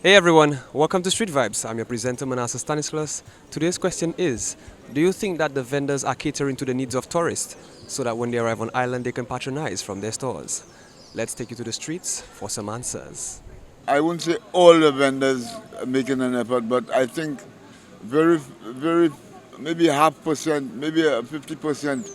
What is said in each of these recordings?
Hey everyone, welcome to Street Vibes. I'm your presenter Manasseh Stanislas. Today's question is, do you think that the vendors are catering to the needs of tourists so that when they arrive on island they can patronize from their stores? Let's take you to the streets for some answers. I wouldn't say all the vendors are making an effort, but I think very, maybe half percent, maybe 50%,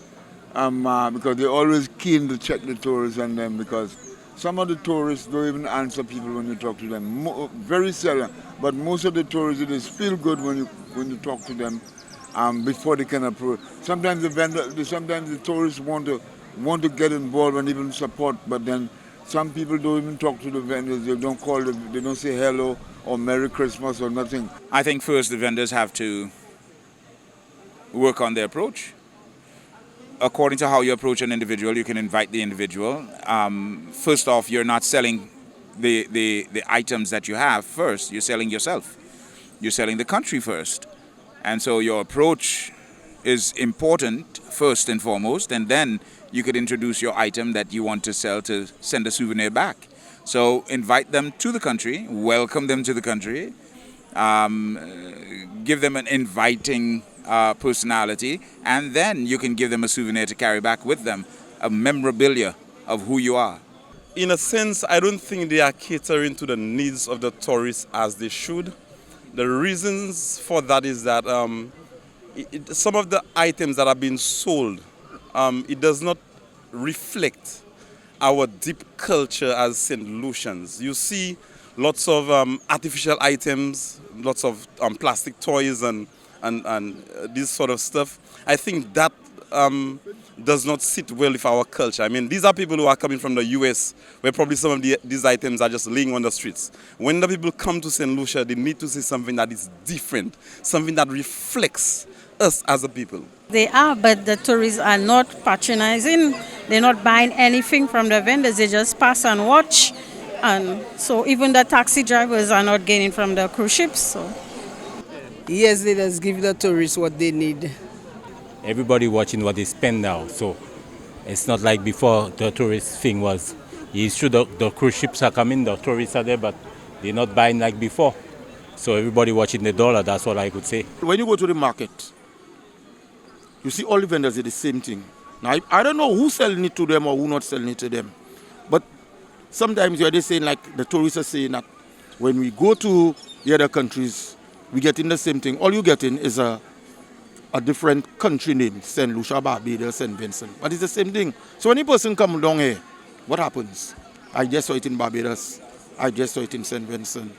because they're always keen to check the tourists and them because some of the tourists don't even answer people when you talk to them. Very seldom, but most of the tourists it is feel good when you talk to them before they can approach. Sometimes the tourists want to get involved and even support, but then some people don't even talk to the vendors. They don't call them. They don't say hello or Merry Christmas or nothing. I think first the vendors have to work on their approach. According to how you approach an individual, you can invite the individual. First off, you're not selling the items that you have first. You're selling yourself. You're selling the country first. And so your approach is important first and foremost, and then you could introduce your item that you want to sell to send a souvenir back. So invite them to the country, welcome them to the country, give them an inviting personality, and then you can give them a souvenir to carry back with them, a memorabilia of who you are. In a sense, I don't think they are catering to the needs of the tourists as they should. The reasons for that is that some of the items that are being sold, it does not reflect our deep culture as St. Lucians. You see lots of artificial items, lots of plastic toys and this sort of stuff. I think that does not sit well with our culture. I mean, these are people who are coming from the US, where probably some of these items are just laying on the streets. When the people come to St. Lucia, they need to see something that is different, something that reflects us as a people. They are, but the tourists are not patronizing. They're not buying anything from the vendors. They just pass and watch. And so even the taxi drivers are not gaining from the cruise ships. So. Yes, they just give the tourists what they need. Everybody watching what they spend now. So it's not like before the tourist thing was, it's true the cruise ships are coming, the tourists are there, but they're not buying like before. So everybody watching the dollar, that's what I could say. When you go to the market, you see all the vendors do the same thing. Now, I don't know who's selling it to them or who not selling it to them. But sometimes you're just saying, like the tourists are saying that when we go to the other countries, we get in the same thing. All you get in is a different country name, St. Lucia, Barbados, St. Vincent. But it's the same thing. So when a person comes down here, what happens? I just saw it in Barbados. I just saw it in St. Vincent.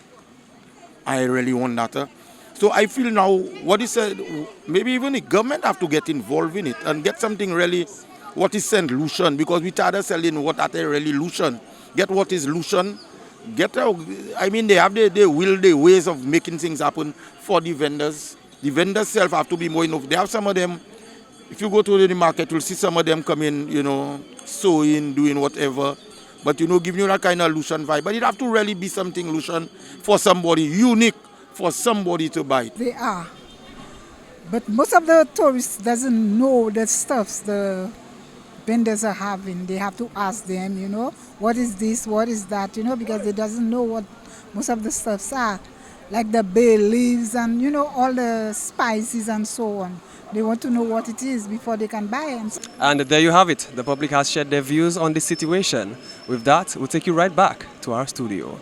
I really want that. So I feel now, what is said, maybe even the government have to get involved in it and get something really, what is St. Lucian, because we tired of selling what are they really Lucian. Get what is Lucian. I mean, they have their will, their ways of making things happen for the vendors. The vendors self have to be more enough. They have some of them, if you go to the market, you'll see some of them coming, sewing, doing whatever. But, giving you that kind of Lucian vibe. But it have to really be something Lucian for somebody, unique for somebody to buy. They are. But most of the tourists doesn't know the stuffs the vendors are having. They have to ask them, what is this, what is that, because they doesn't know what most of the stuffs are. Like the bay leaves and, all the spices and so on. They want to know what it is before they can buy it. And there you have it. The public has shared their views on this situation. With that, we'll take you right back to our studio.